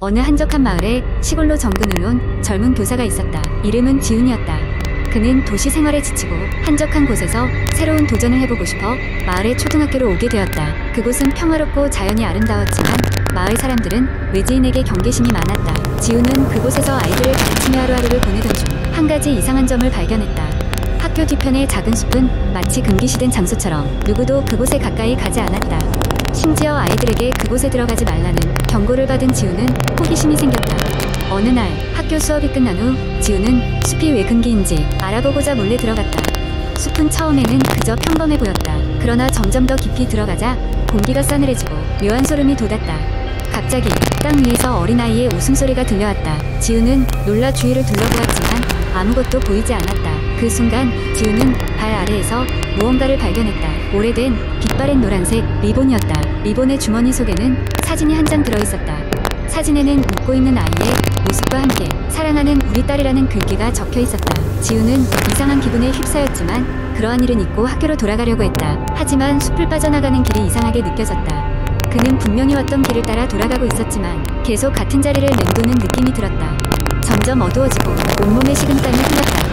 어느 한적한 마을에 시골로 정근을 온 젊은 교사가 있었다. 이름은 지훈이었다. 그는 도시 생활에 지치고 한적한 곳에서 새로운 도전을 해보고 싶어 마을의 초등학교로 오게 되었다. 그곳은 평화롭고 자연이 아름다웠지만 마을 사람들은 외지인에게 경계심이 많았다. 지훈은 그곳에서 아이들을 가르치며 하루하루를 보내던 중 한 가지 이상한 점을 발견했다. 학교 뒤편의 작은 숲은 마치 금기시된 장소처럼 누구도 그곳에 가까이 가지 않았다. 심지어 아이들에게 그곳에 들어가지 말라는 경고를 받은 지훈은 호기심이 생겼다. 어느 날 학교 수업이 끝난 후 지훈은 숲이 왜 금기인지 알아보고자 몰래 들어갔다. 숲은 처음에는 그저 평범해 보였다. 그러나 점점 더 깊이 들어가자 공기가 싸늘해지고 묘한 소름이 돋았다. 갑자기 땅 위에서 어린아이의 웃음소리가 들려왔다. 지훈은 놀라 주위를 둘러보았지만 아무것도 보이지 않았다. 그 순간 지훈은 발 아래에서 무언가를 발견했다. 오래된 빛바랜 노란색 리본이었다. 리본의 주머니 속에는 사진이 한 장 들어있었다. 사진에는 웃고 있는 아이의 모습과 함께 사랑하는 우리 딸이라는 글귀가 적혀 있었다. 지훈은 이상한 기분에 휩싸였지만 그러한 일은 잊고 학교로 돌아가려고 했다. 하지만 숲을 빠져나가는 길이 이상하게 느껴졌다. 그는 분명히 왔던 길을 따라 돌아가고 있었지만 계속 같은 자리를 맴도는 느낌이 들었다. 점점 어두워지고 온몸에 식은땀이 흘렀다.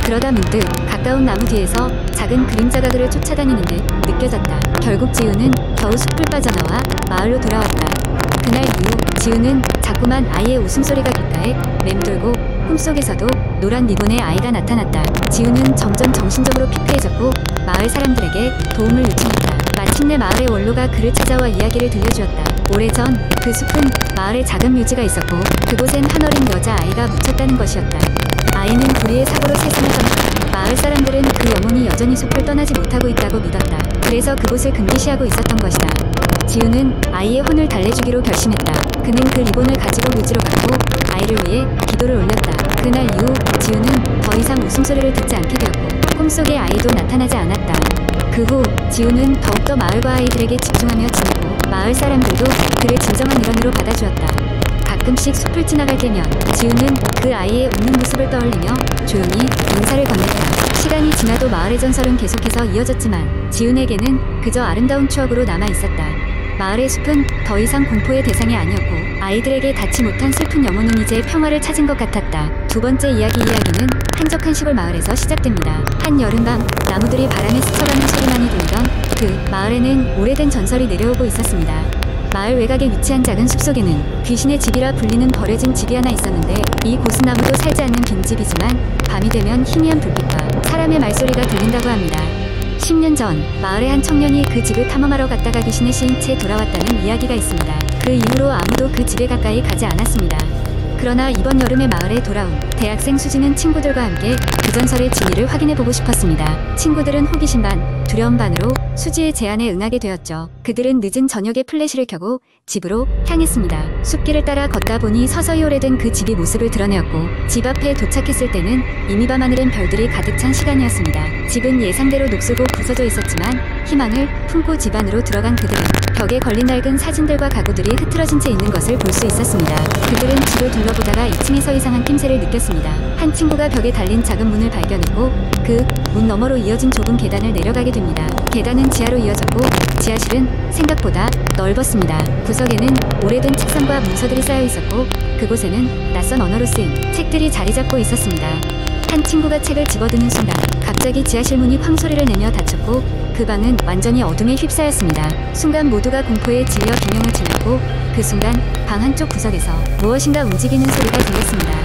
그러다 문득 가까운 나무 뒤에서 작은 그림자가 그를 쫓아다니는 듯 느껴졌다. 결국 지훈은 겨우 숲을 빠져나와 마을로 돌아왔다. 그날 이후 지훈은 자꾸만 아이의 웃음소리가 귓가에 맴돌고 꿈속에서도 노란 리본의 아이가 나타났다. 지훈은 점점 정신적으로 피폐해졌고 마을 사람들에게 도움을 요청했다. 마침내 마을의 원로가 그를 찾아와 이야기를 들려주었다. 오래전 그 숲은 마을에 작은 묘지가 있었고 그곳엔 한 어린 여자아이가 묻혔다는 것이었다. 아이는 불의의 사고로 세상을 떠났다. 마을 사람들은 그 영혼이 여전히 숲을 떠나지 못하고 있다고 믿었다. 그래서 그곳을 금기시하고 있었던 것이다. 지훈은 아이의 혼을 달래주기로 결심했다. 그는 그 리본을 가지고 묘지로 갔고 아이를 위해 기도를 올렸다. 그날 이후 지훈은 더 이상 웃음소리를 듣지 않게 되었고 꿈속의 아이도 나타나지 않았다. 그 후 지훈은 더욱더 마을과 아이들에게 집중하며 지내고 마을 사람들도 그를 진정한 일원으로 받아주었다. 가끔씩 숲을 지나갈 때면 지훈은 그 아이의 웃는 모습을 떠올리며 조용히 인사를 건넸다. 시간이 지나도 마을의 전설은 계속해서 이어졌지만 지훈에게는 그저 아름다운 추억으로 남아있었다. 마을의 숲은 더 이상 공포의 대상이 아니었고 아이들에게 닿지 못한 슬픈 영혼은 이제 평화를 찾은 것 같았다. 두 번째 이야기는 한적한 시골 마을에서 시작됩니다. 한 여름밤 나무들이 바람에 스쳐가는 소리만이 들리던 그 마을에는 오래된 전설이 내려오고 있었습니다. 마을 외곽에 위치한 작은 숲속에는 귀신의 집이라 불리는 버려진 집이 하나 있었는데 이곳은 아무도 살지 않는 빈집이지만 밤이 되면 희미한 불빛과 사람의 말소리가 들린다고 합니다. 10년 전 마을의 한 청년이 그 집을 탐험하러 갔다가 귀신에 씌인 채 돌아왔다는 이야기가 있습니다. 그 이후로 아무도 그 집에 가까이 가지 않았습니다. 그러나 이번 여름에 마을에 돌아온 대학생 수지는 친구들과 함께 그 전설의 진위를 확인해보고 싶었습니다. 친구들은 호기심 반, 두려움 반으로 수지의 제안에 응하게 되었죠. 그들은 늦은 저녁에 플래시를 켜고 집으로 향했습니다. 숲길을 따라 걷다 보니 서서히 오래된 그 집이 모습을 드러내었고 집 앞에 도착했을 때는 이미 밤하늘엔 별들이 가득 찬 시간이었습니다. 집은 예상대로 녹슬고 부서져 있었지만 희망을 품고 집 안으로 들어간 그들은 벽에 걸린 낡은 사진들과 가구들이 흐트러진 채 있는 것을 볼 수 있었습니다. 그들은 집을 둘러보다가 2층에서 이상한 낌새를 느꼈습니다. 한 친구가 벽에 달린 작은 문을 발견했고 그 문 너머로 이어진 좁은 계단을 내려가게 됩니다. 계단은 지하로 이어졌고 지하실은 생각보다 넓었습니다. 구석에는 오래된 책상과 문서들이 쌓여 있었고 그곳에는 낯선 언어로 쓰인 책들이 자리 잡고 있었습니다. 한 친구가 책을 집어드는 순간 갑자기 지하실 문이 쾅 소리를 내며 닫혔고 그 방은 완전히 어둠에 휩싸였습니다. 순간 모두가 공포에 질려 비명을 질렀고 그 순간 방 한쪽 구석에서 무엇인가 움직이는 소리가 들렸습니다.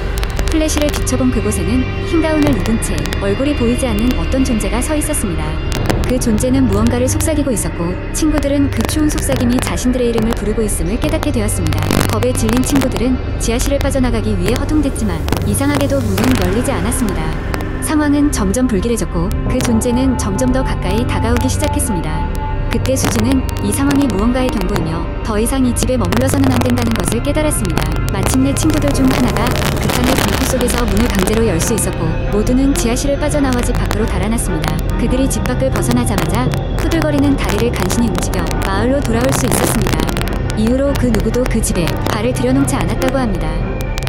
플래시를 비춰본 그곳에는 흰 가운을 입은 채 얼굴이 보이지 않는 어떤 존재가 서 있었습니다. 그 존재는 무언가를 속삭이고 있었고 친구들은 그 추운 속삭임이 자신들의 이름을 부르고 있음을 깨닫게 되었습니다. 겁에 질린 친구들은 지하실을 빠져나가기 위해 허둥댔지만 이상하게도 문은 열리지 않았습니다. 상황은 점점 불길해졌고 그 존재는 점점 더 가까이 다가오기 시작했습니다. 그때 수지는 이 상황이 무언가의 경고이며 더 이상 이 집에 머물러서는 안 된다는 것을 깨달았습니다. 마침내 친구들 중 하나가 극한의 공포 속에서 문을 강제로 열 수 있었고 모두는 지하실을 빠져나와 집 밖으로 달아났습니다. 그들이 집 밖을 벗어나자마자 후들거리는 다리를 간신히 움직여 마을로 돌아올 수 있었습니다. 이후로 그 누구도 그 집에 발을 들여놓지 않았다고 합니다.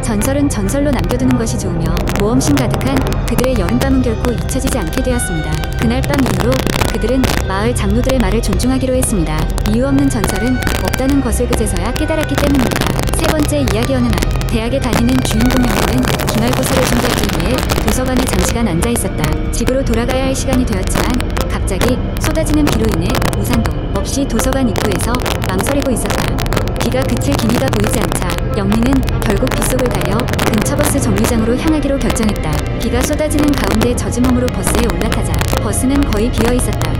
전설은 전설로 남겨두는 것이 좋으며 모험심 가득한 그들의 여름밤은 결코 잊혀지지 않게 되었습니다. 그날 밤 이후로 그들은 마을 장로들의 말을 존중하기로 했습니다. 이유 없는 전설은 없다는 것을 그제서야 깨달았기 때문입니다. 세 세 번째 이야기. 어느 날 대학에 다니는 주인공 영민은 기말고사를 준비하기 위해 도서관에 장시간 앉아 있었다. 집으로 돌아가야 할 시간이 되었지만 갑자기 쏟아지는 비로 인해 우산도 없이 도서관 입구에서 망설이고 있었다. 비가 그칠 기미가 보이지 않자 영민은 결국 빗속을 달려 근처 버스 정류장으로 향하기로 결정했다. 비가 쏟아지는 가운데 젖은 몸으로 버스에 올라타자 버스는 거의 비어 있었다.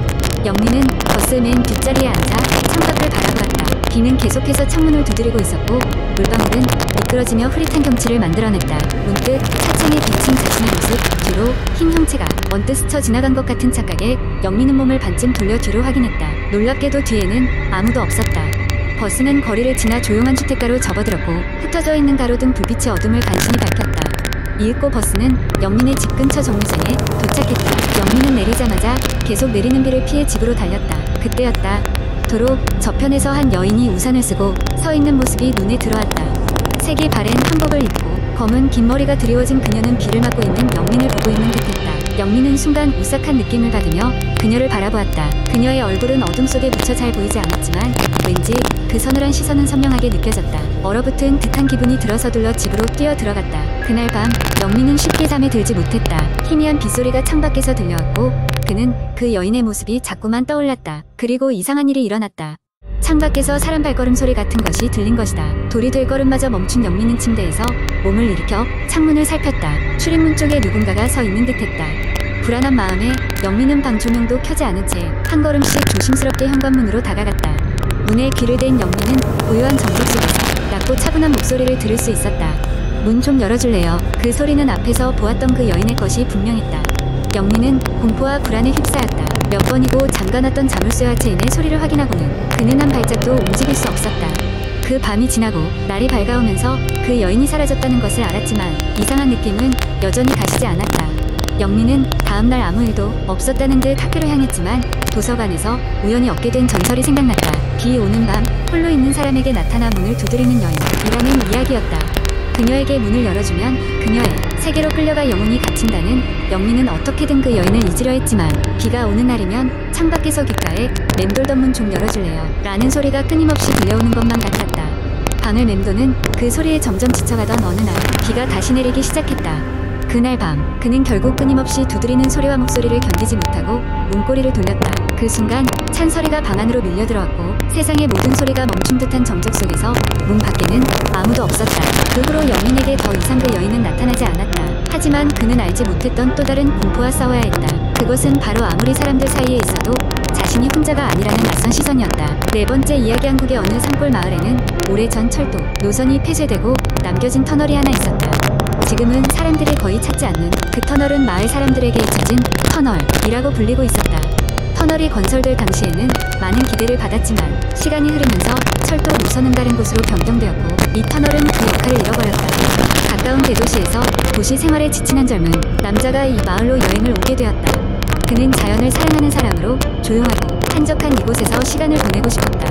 영민은 버스 맨 뒷자리에 앉아 창밖을 바라보았다. 비는 계속해서 창문을 두드리고 있었고 물방울은 미끄러지며 흐릿한 경치를 만들어냈다. 문득 차창에 비친 자신의 모습, 뒤로 흰 형체가 언뜻 스쳐 지나간 것 같은 착각에 영민은 몸을 반쯤 돌려 뒤로 확인했다. 놀랍게도 뒤에는 아무도 없었다. 버스는 거리를 지나 조용한 주택가로 접어들었고 흩어져 있는 가로등 불빛이 어둠을 간신히 밝혔다. 이윽고 버스는 영민의 집 근처 정류장에 도착했다. 영민은 내리자마자 계속 내리는 비를 피해 집으로 달렸다. 그때였다. 도로 저편에서 한 여인이 우산을 쓰고 서 있는 모습이 눈에 들어왔다. 색이 바랜 한복을 입고 검은 긴 머리가 드리워진 그녀는 비를 맞고 있는 영민을 보고 있는 듯했다. 영민은 순간 오싹한 느낌을 받으며 그녀를 바라보았다. 그녀의 얼굴은 어둠 속에 묻혀 잘 보이지 않았지만 왠지 그 서늘한 시선은 선명하게 느껴졌다. 얼어붙은 듯한 기분이 들어 서둘러 집으로 뛰어 들어갔다. 그날 밤 영민은 쉽게 잠에 들지 못했다. 희미한 빗소리가 창밖에서 들려왔고 그는 그 여인의 모습이 자꾸만 떠올랐다. 그리고 이상한 일이 일어났다. 창밖에서 사람 발걸음 소리 같은 것이 들린 것이다. 돌이 될 걸음마저 멈춘 영민은 침대에서 몸을 일으켜 창문을 살폈다. 출입문 쪽에 누군가가 서 있는 듯했다. 불안한 마음에 영민은 방 조명도 켜지 않은 채 한 걸음씩 조심스럽게 현관문으로 다가갔다. 문에 귀를 댄 영민은 고요한 정적 속에서 낮고 차분한 목소리를 들을 수 있었다. 문 좀 열어줄래요? 그 소리는 앞에서 보았던 그 여인의 것이 분명했다. 영민은 공포와 불안에 휩싸였다. 몇 번이고 잠가놨던 자물쇠와 체인의 소리를 확인하고는 그는 한 발짝도 움직일 수 없었다. 그 밤이 지나고 날이 밝아오면서 그 여인이 사라졌다는 것을 알았지만 이상한 느낌은 여전히 가시지 않았다. 영민은 다음날 아무 일도 없었다는 듯 학교를 향했지만 도서관에서 우연히 얻게 된 전설이 생각났다. 비 오는 밤 홀로 있는 사람에게 나타나 문을 두드리는 여인이라는 이야기였다. 그녀에게 문을 열어주면 그녀의 세계로 끌려가 영혼이 갇힌다는. 영민은 어떻게든 그 여인을 잊으려 했지만 비가 오는 날이면 창밖에서 귓가에 맴돌던 문 좀 열어줄래요? 라는 소리가 끊임없이 들려오는 것만 같았다. 밤을 맴도는 그 소리에 점점 지쳐가던 어느 날 비가 다시 내리기 시작했다. 그날 밤 그는 결국 끊임없이 두드리는 소리와 목소리를 견디지 못하고 문고리를 돌렸다. 그 순간 찬 소리가 방 안으로 밀려들어왔고 세상의 모든 소리가 멈춘 듯한 정적 속에서 문 밖에는 아무도 없었다. 그 후로 영민에게 더 이상 그 여인은 나타나지 않았다. 하지만 그는 알지 못했던 또 다른 공포와 싸워야 했다. 그것은 바로 아무리 사람들 사이에 있어도 자신이 혼자가 아니라는 낯선 시선이었다. 네 번째 이야기. 한국의 어느 산골 마을에는 오래전 철도 노선이 폐쇄되고 남겨진 터널이 하나 있었다. 지금은 사람들이 거의 찾지 않는 그 터널은 마을 사람들에게 잊혀진 터널이라고 불리고 있었다. 터널이 건설될 당시에는 많은 기대를 받았지만 시간이 흐르면서 철도 노선은 다른 곳으로 변경되었고 이 터널은 그 역할을 잃어버렸다. 가까운 대도시에서 도시 생활에 지친 한 젊은 남자가 이 마을로 여행을 오게 되었다. 그는 자연을 사랑하는 사람으로 조용하고 한적한 이곳에서 시간을 보내고 싶었다.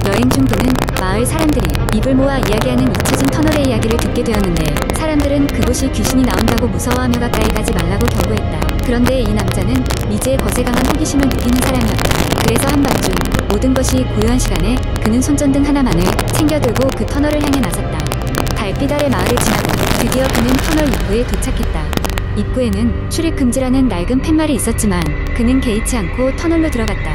여행 중 그는 마을 사람들이 입을 모아 이야기하는 잊혀진 터널의 이야기를 듣게 되었는데 사람들은 그곳이 귀신이 나온다고 무서워하며 가까이 가지 말라고 경고했다. 그런데 이 남자는 미지의 것에 강한 호기심을 느끼는 사람이었다. 그래서 한밤중 모든 것이 고요한 시간에 그는 손전등 하나만을 챙겨들고 그 터널을 향해 나섰다. 달빛 아래 마을을 지나고 드디어 그는 터널 입구에 도착했다. 입구에는 출입 금지라는 낡은 팻말이 있었지만 그는 개의치 않고 터널로 들어갔다.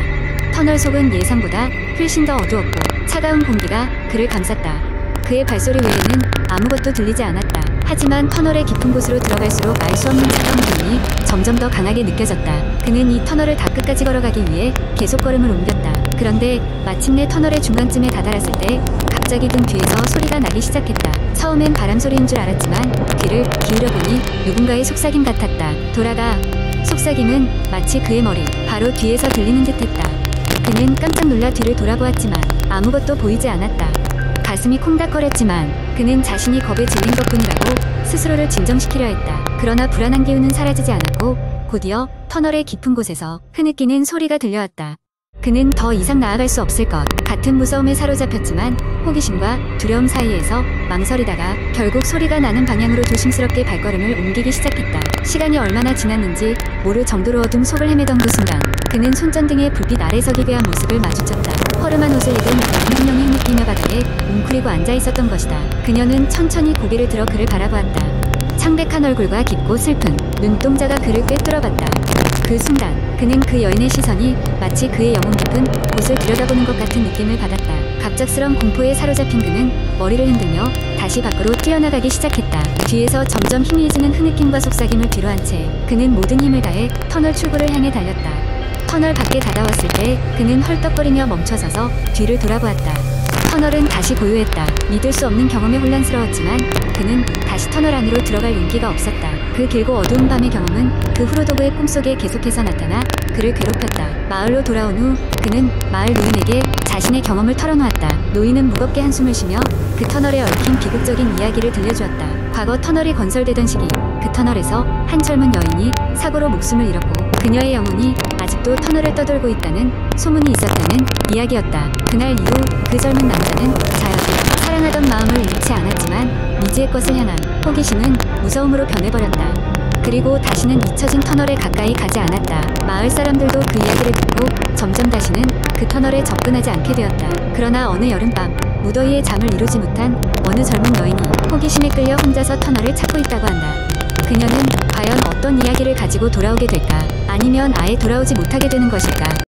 터널 속은 예상보다 훨씬 더 어두웠고 차가운 공기가 그를 감쌌다. 그의 발소리 외에는 아무것도 들리지 않았다. 하지만 터널의 깊은 곳으로 들어갈수록 알 수 없는 차가운 기운이 점점 더 강하게 느껴졌다. 그는 이 터널을 다 끝까지 걸어가기 위해 계속 걸음을 옮겼다. 그런데 마침내 터널의 중간쯤에 다다랐을 때 갑자기 등 뒤에서 소리가 나기 시작했다. 처음엔 바람소리인 줄 알았지만 귀를 기울여보니 누군가의 속삭임 같았다. 돌아가. 속삭임은 마치 그의 머리 바로 뒤에서 들리는 듯했다. 그는 깜짝 놀라 뒤를 돌아보았지만 아무것도 보이지 않았다. 가슴이 콩닥거렸지만 그는 자신이 겁에 질린 것뿐이라고 스스로를 진정시키려 했다. 그러나 불안한 기운은 사라지지 않았고 곧이어 터널의 깊은 곳에서 흐느끼는 소리가 들려왔다. 그는 더 이상 나아갈 수 없을 것 같은 무서움에 사로잡혔지만 호기심과 두려움 사이에서 망설이다가 결국 소리가 나는 방향으로 조심스럽게 발걸음을 옮기기 시작했다. 시간이 얼마나 지났는지 모를 정도로 어둠 속을 헤매던 그 순간 그는 손전등의 불빛 아래 서 기괴한 모습을 마주쳤다. 허름한 옷을 입은 한 명이 흐느끼며 바닥에 웅크리고 앉아 있었던 것이다. 그녀는 천천히 고개를 들어 그를 바라보았다. 창백한 얼굴과 깊고 슬픈 눈동자가 그를 꿰뚫어봤다. 그 순간 그는 그 여인의 시선이 마치 그의 영혼 깊은 곳을 들여다보는 것 같은 느낌을 받았다. 갑작스런 공포에 사로잡힌 그는 머리를 흔들며 다시 밖으로 뛰어나가기 시작했다. 뒤에서 점점 희미해지는 흐느낌과 속삭임을 뒤로한 채 그는 모든 힘을 다해 터널 출구를 향해 달렸다. 터널 밖에 다가왔을 때 그는 헐떡거리며 멈춰서서 뒤를 돌아보았다. 터널은 다시 고요했다. 믿을 수 없는 경험에 혼란스러웠지만 그는 다시 터널 안으로 들어갈 용기가 없었다. 그 길고 어두운 밤의 경험은 그 후로도그의 꿈속에 계속해서 나타나 그를 괴롭혔다. 마을로 돌아온 후 그는 마을 노인에게 자신의 경험을 털어놓았다. 노인은 무겁게 한숨을 쉬며 그 터널에 얽힌 비극적인 이야기를 들려주었다. 과거 터널이 건설되던 시기 그 터널에서 한 젊은 여인이 사고로 목숨을 잃었고 그녀의 영혼이 아직도 터널을 떠돌고 있다는 소문이 있었다는 이야기였다. 그날 이후 그 젊은 남자는 자연히 사랑하던 마음을 잃지 않았지만 미지의 것을 향한 호기심은 무서움으로 변해버렸다. 그리고 다시는 잊혀진 터널에 가까이 가지 않았다. 마을 사람들도 그 이야기를 듣고 점점 다시는 그 터널에 접근하지 않게 되었다. 그러나 어느 여름밤 무더위에 잠을 이루지 못한 어느 젊은 여인이 호기심에 끌려 혼자서 터널을 찾고 있다고 한다. 그녀는 과연 어떤 이야기를 가지고 돌아오게 될까? 아니면 아예 돌아오지 못하게 되는 것일까?